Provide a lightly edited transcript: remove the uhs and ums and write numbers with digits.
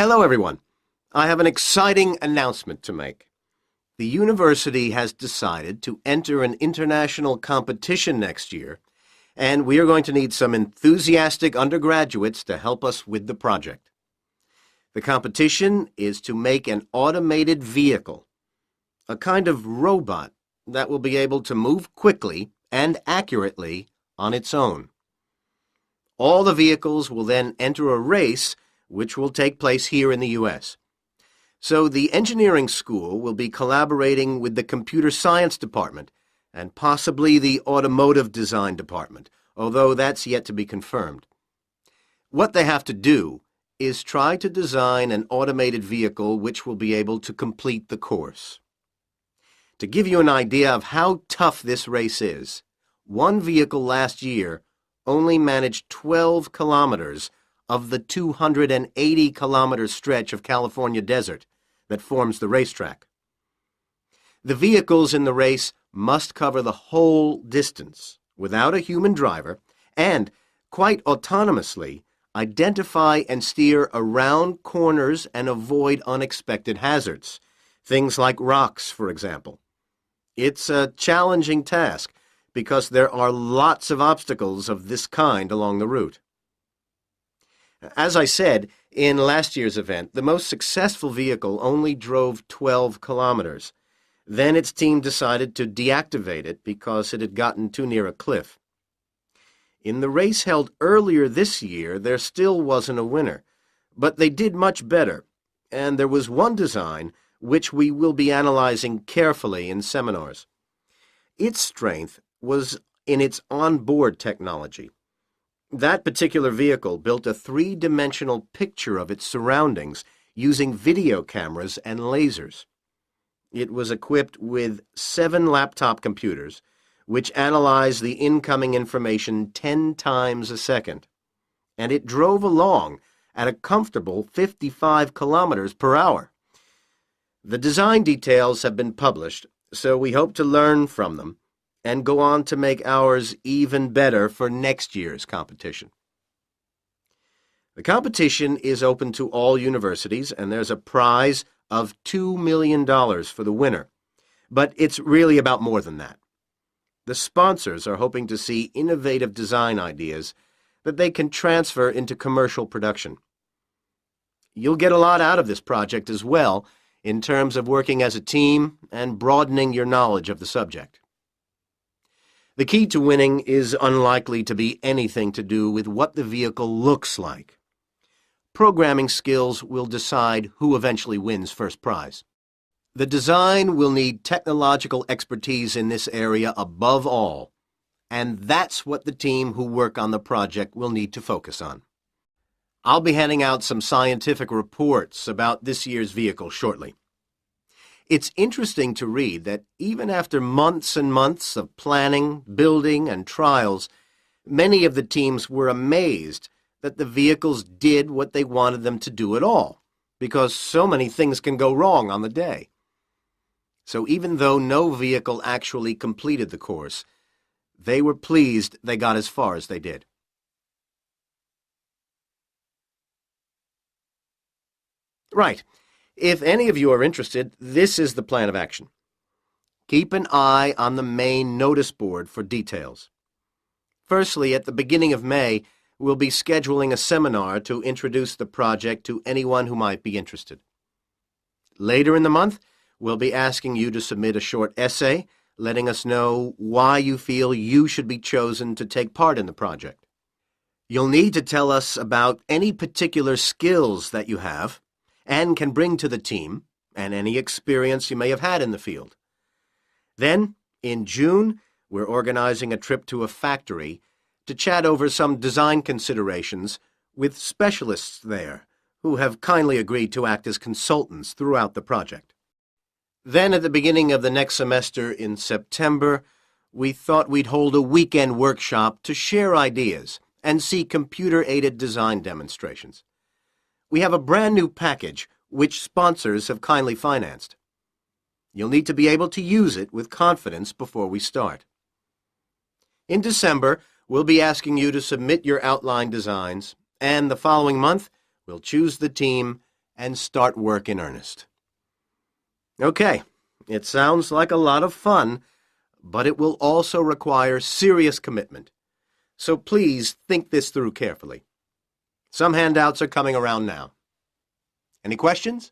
Hello, everyone. I have an exciting announcement to make. The university has decided to enter an international competition next year, and we are going to need some enthusiastic undergraduates to help us with the project. The competition is to make an automated vehicle, a kind of robot that will be able to move quickly and accurately on its own. All the vehicles will then enter a race which will take place here in the U.S. So the engineering school will be collaborating with the computer science department and possibly the automotive design department, although that's yet to be confirmed. What they have to do is try to design an automated vehicle which will be able to complete the course. To give you an idea of how tough this race is, one vehicle last year only managed 12 kilometers of the 280-kilometer stretch of California desert that forms the racetrack. The vehicles in the race must cover the whole distance without a human driver and, quite autonomously, identify and steer around corners and avoid unexpected hazards, things like rocks, for example. It's a challenging task because there are lots of obstacles of this kind along the route. As I said, in last year's event, the most successful vehicle only drove 12 kilometers. Then its team decided to deactivate it because it had gotten too near a cliff. In the race held earlier this year, there still wasn't a winner, but they did much better, and there was one design which we will be analyzing carefully in seminars. Its strength was in its onboard technology. That particular vehicle built a three-dimensional picture of its surroundings using video cameras and lasers. It was equipped with 7 laptop computers, which analyzed the incoming information 10 times a second, and it drove along at a comfortable 55 kilometers per hour. The design details have been published, so we hope to learn from them and go on to make ours even better for next year's competition. The competition is open to all universities, and there's a prize of $2 million for the winner. But it's really about more than that. The sponsors are hoping to see innovative design ideas that they can transfer into commercial production. You'll get a lot out of this project as well in terms of working as a team and broadening your knowledge of the subject. The key to winning is unlikely to be anything to do with what the vehicle looks like. Programming skills will decide who eventually wins first prize. The design will need technological expertise in this area above all, and that's what the team who work on the project will need to focus on. I'll be handing out some scientific reports about this year's vehicle shortly. It's interesting to read that even after months and months of planning, building, and trials, many of the teams were amazed that the vehicles did what they wanted them to do at all, because so many things can go wrong on the day. So even though no vehicle actually completed the course, they were pleased they got as far as they did. Right. If any of you are interested, this is the plan of action. Keep an eye on the main notice board for details. Firstly, at the beginning of May, we'll be scheduling a seminar to introduce the project to anyone who might be interested. Later in the month, we'll be asking you to submit a short essay, letting us know why you feel you should be chosen to take part in the project. You'll need to tell us about any particular skills that you have and can bring to the team, and any experience you may have had in the field. Then, in June, we're organizing a trip to a factory to chat over some design considerations with specialists there who have kindly agreed to act as consultants throughout the project. Then, at the beginning of the next semester in September, we thought we'd hold a weekend workshop to share ideas and see computer-aided design demonstrations. We have a brand new package which sponsors have kindly financed. You'll need to be able to use it with confidence before we start. In December, we'll be asking you to submit your outline designs, and the following month, we'll choose the team and start work in earnest. Okay, it sounds like a lot of fun, but it will also require serious commitment. So please think this through carefully. Some handouts are coming around now. Any questions?